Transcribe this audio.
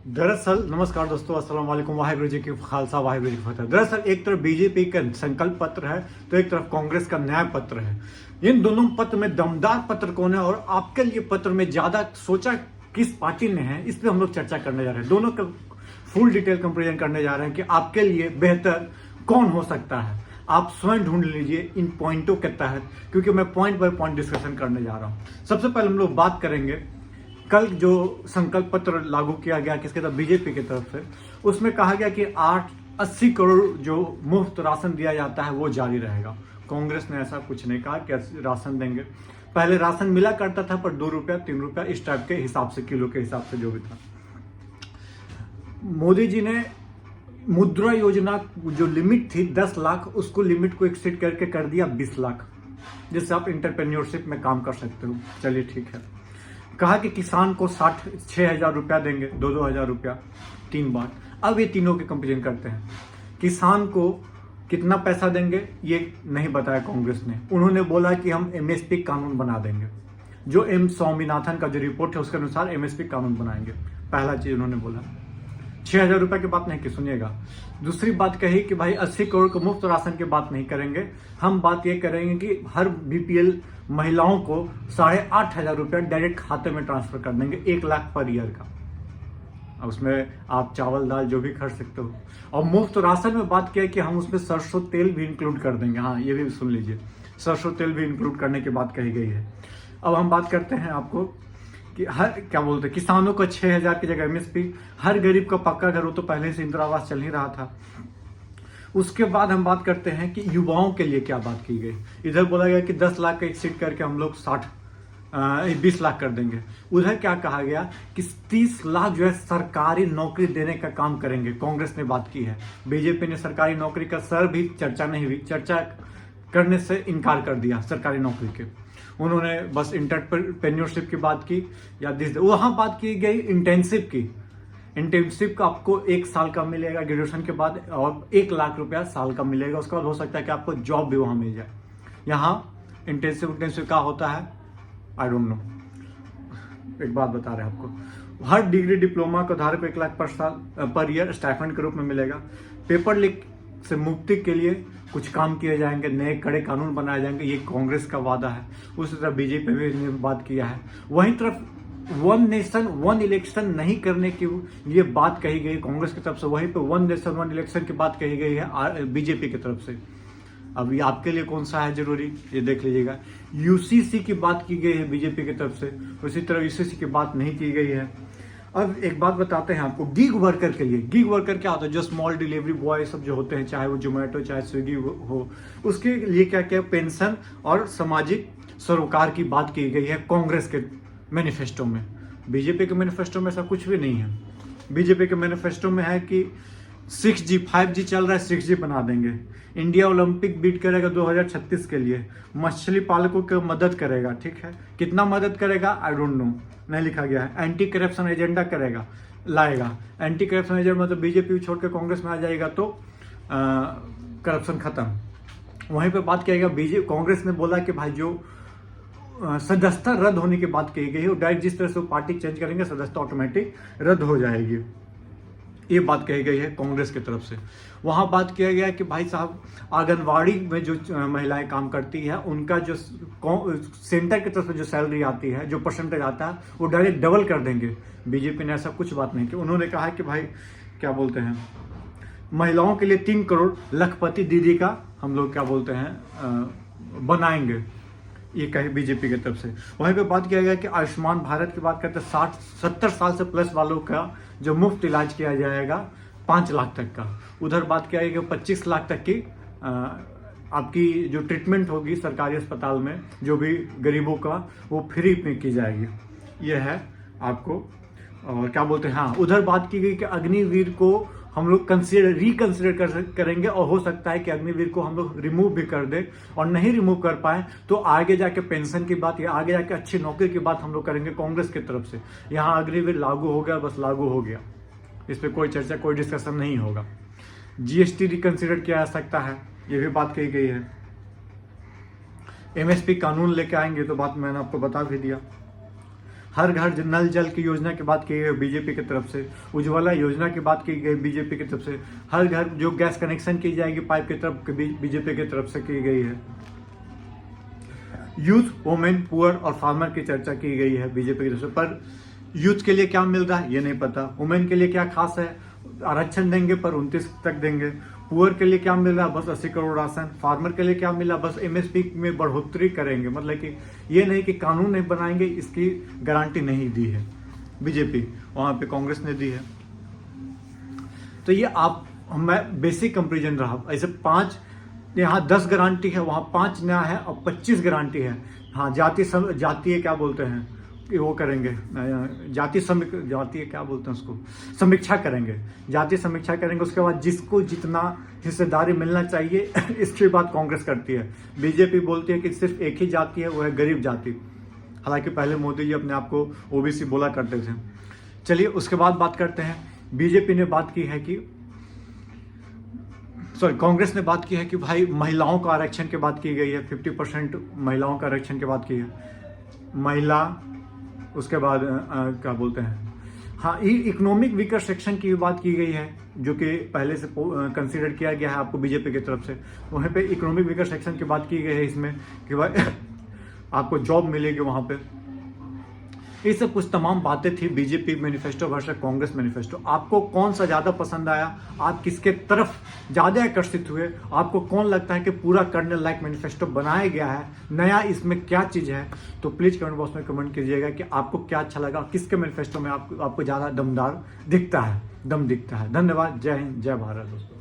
दरअसल नमस्कार दोस्तों, अस्सलाम वालेकुम, वाहिगुरु जी की खालसा वाहिगुरु जी की फतह। दरअसल एक तरफ बीजेपी का संकल्प पत्र है तो एक तरफ कांग्रेस का न्याय पत्र है। इन दोनों पत्र में दमदार पत्र कौन है और आपके लिए पत्र में ज्यादा सोचा किस पार्टी ने है, इस पर हम लोग चर्चा करने जा रहे हैं। दोनों का फुल डिटेल कंपेरिजन करने जा रहे हैं कि आपके लिए बेहतर कौन हो सकता है। आप स्वयं ढूंढ लीजिए इन पॉइंटों के तहत, क्योंकि मैं पॉइंट बाय पॉइंट डिस्कशन करने जा रहा हूं। सबसे पहले हम लोग बात करेंगे कल जो संकल्प पत्र लागू किया गया किसके तरफ, बीजेपी की तरफ से। उसमें कहा गया कि 80 करोड़ जो मुफ्त राशन दिया जाता है वो जारी रहेगा। कांग्रेस ने ऐसा कुछ नहीं कहा कि राशन देंगे। पहले राशन मिला करता था पर 2 रुपया 3 रुपया इस टाइप के हिसाब से, किलो के हिसाब से जो भी था। मोदी जी ने मुद्रा योजना जो लिमिट थी 10 लाख, उसको लिमिट को एक्सीड करके कर दिया 20 लाख, जिससे आप इंटरप्रेन्योरशिप में काम कर सकते हो। चलिए ठीक है। कहा कि किसान को 6,000 रुपया देंगे, 2,000 रुपया 3 बार। अब ये तीनों के कंपेरिजन करते हैं। किसान को कितना पैसा देंगे ये नहीं बताया कांग्रेस ने। उन्होंने बोला कि हम एमएसपी कानून बना देंगे, जो एम स्वामीनाथन का जो रिपोर्ट है उसके अनुसार एमएसपी कानून बनाएंगे। पहला चीज उन्होंने बोला। 6,000 रुपए की बात नहीं की, सुनिएगा। दूसरी बात कही कि भाई 80 करोड़ को मुफ्त राशन की बात नहीं करेंगे, हम बात ये करेंगे कि हर बीपीएल महिलाओं को 8,500 रुपया डायरेक्ट खाते में ट्रांसफर कर देंगे, 1 लाख पर ईयर का। उसमें आप चावल दाल जो भी खरीद सकते हो। और मुफ्त राशन में बात किया कि हम उसमें सरसों तेल भी इंक्लूड कर देंगे। हाँ, ये भी सुन लीजिए, सरसों तेल भी इंक्लूड करने की बात कही गई है। अब हम बात करते हैं आपको कि हर क्या बोलते हैं, किसानों को 6,000 की जगह एमएसपी, हर गरीब का पक्का घर हो तो पहले से इंदिरा आवास चल ही रहा था। उसके बाद हम बात करते हैं कि युवाओं के लिए क्या बात की गई। इधर बोला गया कि 10 लाख का एक्सीड करके हम लोग 20 लाख कर देंगे। उधर क्या कहा गया कि 30 लाख जो है सरकारी नौकरी देने का काम करेंगे। कांग्रेस ने बात की है। बीजेपी ने सरकारी नौकरी का सर भी चर्चा नहीं हुई, चर्चा करने से इनकार कर दिया सरकारी नौकरी के। उन्होंने बस इंटरप्रेन्योरशिप की बात की या वहां बात की गई इंटेंसिव की। इंटेंसिव का आपको 1 साल का मिलेगा ग्रेजुएशन के बाद, और 1 लाख रुपया साल का मिलेगा। उसके बाद हो सकता है कि आपको जॉब भी वहां मिल जाए। यहाँ इंटेंसिव क्या होता है आई डोंट नो। एक बात बता रहे हैं आपको, हर डिग्री डिप्लोमा को आधार पर 1 लाख पर ईयर स्टाइपेंड के रूप में मिलेगा। पेपर लीक से मुक्ति के लिए कुछ काम किए जाएंगे, नए कड़े कानून बनाए जाएंगे, ये कांग्रेस का वादा है। उसी तरह बीजेपी ने बात किया है। वहीं तरफ 1 नेशन 1 इलेक्शन नहीं करने की ये बात कही गई कांग्रेस की तरफ से, वहीं पे 1 नेशन 1 इलेक्शन की बात कही गई है बीजेपी की तरफ से। अब ये आपके लिए कौन सा है जरूरी, ये देख लीजिएगा। यूसीसी की बात की गई है बीजेपी की तरफ से, उसी तरह यूसीसी की बात नहीं की गई है। अब एक बात बताते हैं आपको, गिग वर्कर के लिए। गिग वर्कर क्या होता है, जो स्मॉल डिलीवरी बॉय सब जो होते हैं, चाहे वो जोमेटो चाहे स्विगी हो, उसके लिए क्या क्या पेंशन और सामाजिक सरोकार की बात की गई है कांग्रेस के मैनिफेस्टो में। बीजेपी के मैनिफेस्टो में ऐसा कुछ भी नहीं है। बीजेपी के मैनिफेस्टो में है कि 6G 5G चल रहा है, 6G बना देंगे। इंडिया ओलंपिक बीट करेगा 2036 के लिए। मछली पालकों की मदद करेगा, ठीक है। कितना मदद करेगा आई डोंट नो, नहीं लिखा गया है। एंटी करप्शन एजेंडा करेगा, लाएगा। एंटी करप्शन एजेंडा मतलब बीजेपी छोड़ के कांग्रेस में आ जाएगा तो करप्शन खत्म। वहीं पे बात किया गया, कांग्रेस ने बोला कि भाई जो सदस्यता रद्द होने की बात कही गई है, डायरेक्ट जिस तरह से वो पार्टी चेंज करेंगे सदस्यता ऑटोमेटिक रद्द हो जाएगी, ये बात कही गई है कांग्रेस की तरफ से। वहां बात किया गया कि भाई साहब आंगनवाड़ी में जो महिलाएं काम करती है उनका जो सेंटर की तरफ से जो सैलरी आती है, जो परसेंटेज आता है, वो डायरेक्ट डबल कर देंगे। बीजेपी ने ऐसा कुछ बात नहीं की। उन्होंने कहा कि भाई क्या बोलते हैं, महिलाओं के लिए 3 करोड़ लखपति दीदी का हम लोग क्या बोलते हैं बनाएंगे, ये कहे बीजेपी की तरफ से। वहीं पे बात किया गया कि आयुष्मान भारत की बात करते हैं, 60-70 साल से प्लस वालों का जो मुफ्त इलाज किया जाएगा 5 लाख तक का। उधर बात किया गया कि 25 लाख तक की आपकी जो ट्रीटमेंट होगी सरकारी अस्पताल में, जो भी गरीबों का, वो फ्री में की जाएगी। ये है आपको। और क्या बोलते हैं, हाँ, उधर बात की गई कि अग्निवीर को हम लोग रिकंसिडर करेंगे, और हो सकता है कि अग्निवीर को हम लोग रिमूव भी कर दें, और नहीं रिमूव कर पाए तो आगे जाके पेंशन की बात या आगे जाके अच्छी नौकरी की बात हम लोग करेंगे कांग्रेस की तरफ से। यहाँ अग्निवीर लागू हो गया, बस लागू हो गया, इस पर कोई चर्चा कोई डिस्कशन नहीं होगा। जीएसटी रिकंसिडर किया जा सकता है, ये भी बात कही गई है। एमएसपी कानून लेके आएंगे तो बात मैंने आपको बता भी दिया। हर घर नल जल की योजना की बात की गई बीजेपी की तरफ से, उज्ज्वला योजना की बात की गई बीजेपी की तरफ से, हर घर जो गैस कनेक्शन की जाएगी पाइप की तरफ बीजेपी की तरफ से की गई है। यूथ, वुमेन, पुअर और फार्मर की चर्चा की गई है बीजेपी की तरफ से, पर यूथ के लिए क्या मिल रहा है ये नहीं पता। वुमेन के लिए क्या खास है, आरक्षण देंगे पर 29 तक देंगे। पुअर के लिए क्या मिल रहा है, बस 80 करोड़ राशन। फार्मर के लिए क्या मिला, बस एमएसपी में बढ़ोतरी करेंगे, मतलब कि ये नहीं कि कानून नहीं बनाएंगे, इसकी गारंटी नहीं दी है बीजेपी, वहां पे कांग्रेस ने दी है। तो ये आप मैं बेसिक कंपेरिजन रहा। ऐसे 5 यहाँ 10 गारंटी है, वहां 5 नया है और 25 गारंटी है। हाँ, जातीय क्या बोलते हैं कि वो करेंगे, जातीय क्या बोलते हैं उसको, समीक्षा करेंगे, जातीय समीक्षा करेंगे। उसके बाद जिसको जितना हिस्सेदारी मिलना चाहिए इसकी बात कांग्रेस करती है। बीजेपी बोलती है कि सिर्फ एक ही जाति है, वो है गरीब जाति। हालांकि पहले मोदी जी अपने आप को ओबीसी बोला करते थे। चलिए उसके बाद बात करते हैं। बीजेपी ने बात की है कि कांग्रेस ने बात की है कि भाई महिलाओं का आरक्षण की बात की गई है, 50% महिलाओं का आरक्षण की बात की है। महिला, उसके बाद क्या बोलते हैं, हाँ, इकोनॉमिक वीकर सेक्शन की बात की गई है, जो कि पहले से कंसीडर किया गया है आपको बीजेपी की तरफ से। वहाँ पे इकोनॉमिक वीकर सेक्शन की बात की गई है इसमें कि भाई आपको जॉब मिलेगी वहाँ पे। ये सब कुछ तमाम बातें थी BJP manifesto versus Congress manifesto. आपको कौन सा ज़्यादा पसंद आया, आप किसके तरफ ज़्यादा आकर्षित हुए, आपको कौन लगता है कि पूरा करने लायक मैनिफेस्टो बनाया गया है, नया इसमें क्या चीज़ है, तो प्लीज़ कमेंट बॉक्स में कमेंट कीजिएगा कि आपको क्या अच्छा लगा, किसके मैनिफेस्टो में आपको ज़्यादा दमदार दिखता है, दम दिखता है। धन्यवाद। जय हिंद, जय भारत दोस्तों।